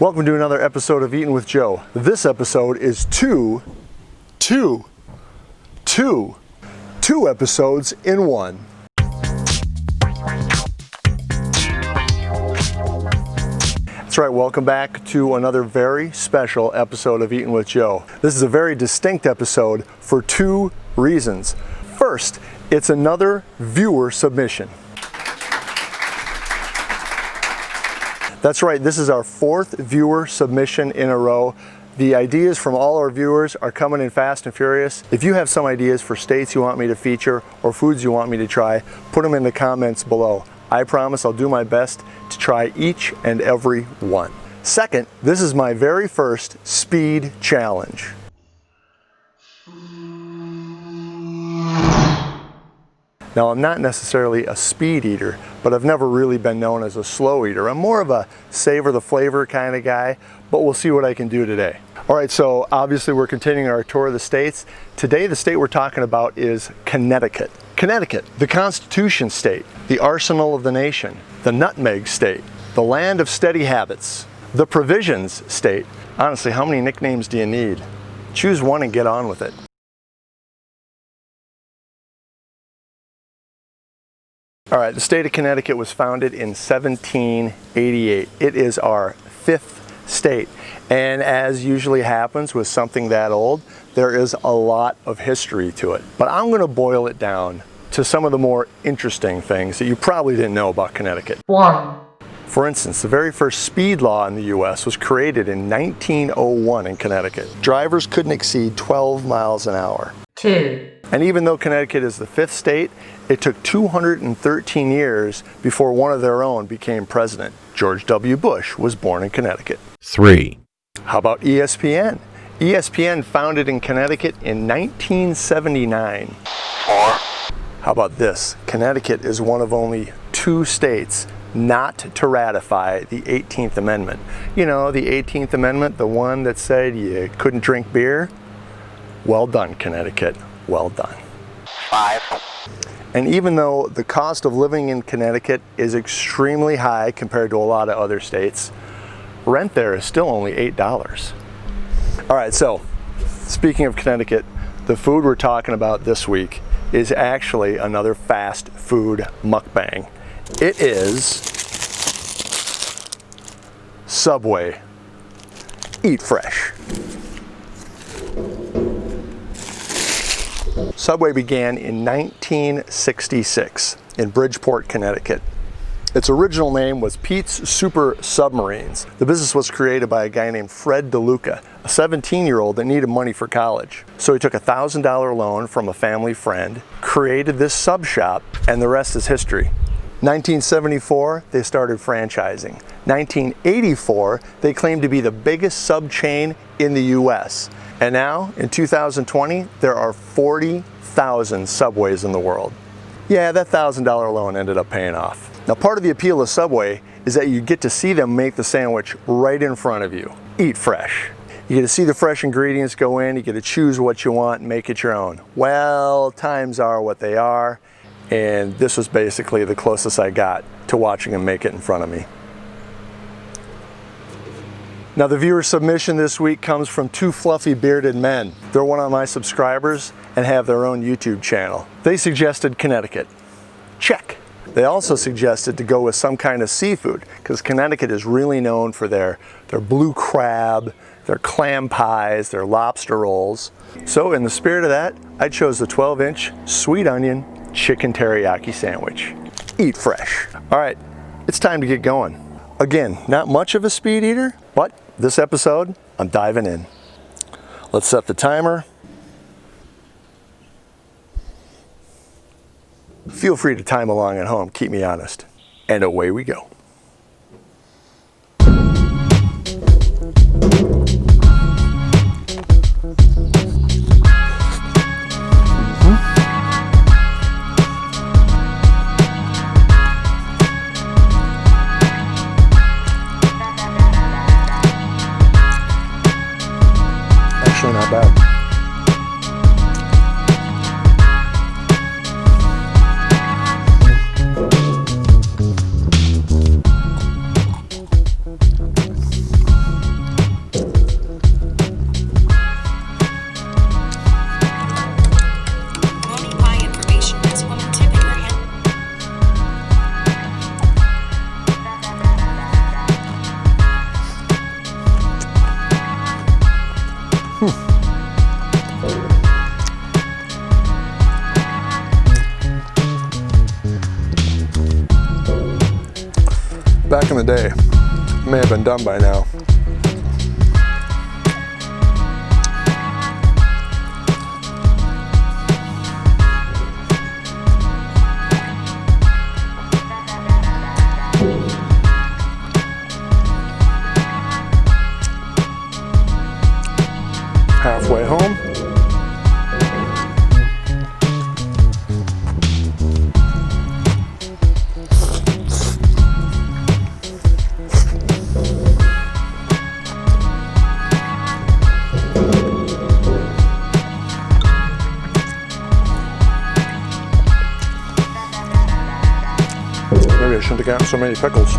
Welcome to another episode of Eatin with Joe. This episode is two episodes in one. That's right, welcome back to another very special episode of Eatin with Joe. This is a very distinct episode for two reasons. First, it's another viewer submission. That's right, this is our fourth viewer submission in a row. The ideas from all our viewers are coming in fast and furious. If you have some ideas for states you want me to feature or foods you want me to try, put them in the comments below. I promise I'll do my best to try each and every one. Second, this is my very first speed challenge. Now, I'm not necessarily a speed eater, but I've never really been known as a slow eater. I'm more of a savor the flavor kind of guy, but we'll see what I can do today. All right, so obviously we're continuing our tour of the states. Today, the state we're talking about is Connecticut. Connecticut, the Constitution state, the arsenal of the nation, the nutmeg state, the land of steady habits, the provisions state. Honestly, how many nicknames do you need? Choose one and get on with it. All right, the state of Connecticut was founded in 1788. It is our fifth state. And as usually happens with something that old, there is a lot of history to it. But I'm going to boil it down to some of the more interesting things that you probably didn't know about Connecticut. 1. For instance, the very first speed law in the U.S. was created in 1901 in Connecticut. Drivers couldn't exceed 12 miles an hour. 2. And even though Connecticut is the fifth state, it took 213 years before one of their own became president. George W. Bush was born in Connecticut. 3. How about ESPN? ESPN founded in Connecticut in 1979. 4. How about this? Connecticut is one of only two states not to ratify the 18th Amendment. You know, the 18th Amendment, the one that said you couldn't drink beer? Well done, Connecticut. Well done. 5. And even though the cost of living in Connecticut is extremely high compared to a lot of other states, rent there is still only $8. All right, so speaking of Connecticut, the food we're talking about this week is actually another fast food mukbang. It is Subway. Eat fresh. Subway began in 1966 in Bridgeport, Connecticut. Its original name was Pete's Super Submarines. The business was created by a guy named Fred DeLuca, a 17-year-old that needed money for college. So he took a $1,000 loan from a family friend, created this sub shop, and the rest is history. 1974, they started franchising. 1984, they claimed to be the biggest sub chain in the U.S. And now, in 2020, there are 40,000 Subways in the world. Yeah, that $1,000 loan ended up paying off. Now, part of the appeal of Subway is that you get to see them make the sandwich right in front of you. Eat fresh. You get to see the fresh ingredients go in, you get to choose what you want and make it your own. Well, times are what they are, and this was basically the closest I got to watching them make it in front of me. Now, the viewer submission this week comes from two fluffy bearded men. They're one of my subscribers and have their own YouTube channel. They suggested Connecticut. Check. They also suggested to go with some kind of seafood because Connecticut is really known for their blue crab, their clam pies, their lobster rolls. So in the spirit of that, I chose the 12-inch sweet onion chicken teriyaki sandwich. Eat fresh. All right, it's time to get going. Again, not much of a speed eater, but this episode, I'm diving in. Let's set the timer. Feel free to time along at home, keep me honest. And away we go. Not bad. in the day. May have been done by now. Halfway home. Maybe I shouldn't have gotten so many pickles.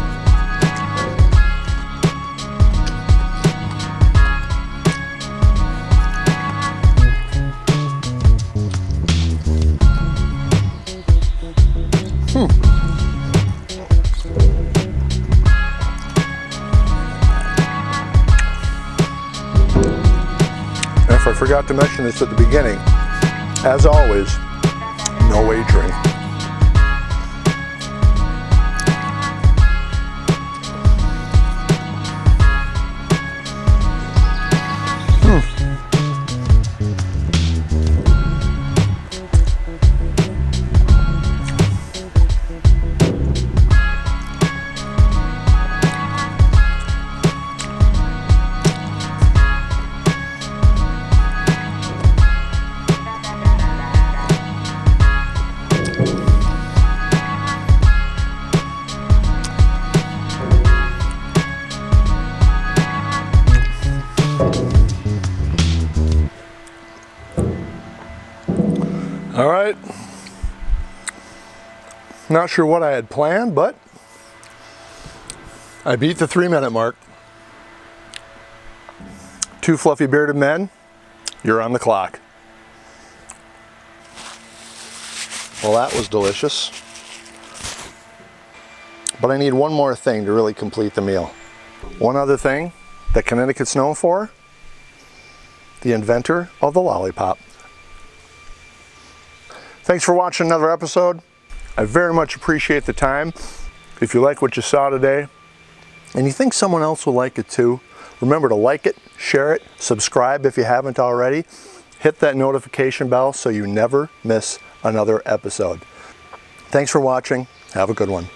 If I forgot to mention this at the beginning, as always, no wagering. All right, not sure what I had planned, but I beat the 3-minute mark. 2 fluffy bearded men, you're on the clock. Well, that was delicious. But I need one more thing to really complete the meal. One other thing that Connecticut's known for, the inventor of the lollipop. Thanks for watching another episode. I very much appreciate the time. If you like what you saw today, and you think someone else will like it too, remember to like it, share it, subscribe if you haven't already. Hit that notification bell so you never miss another episode. Thanks for watching. Have a good one.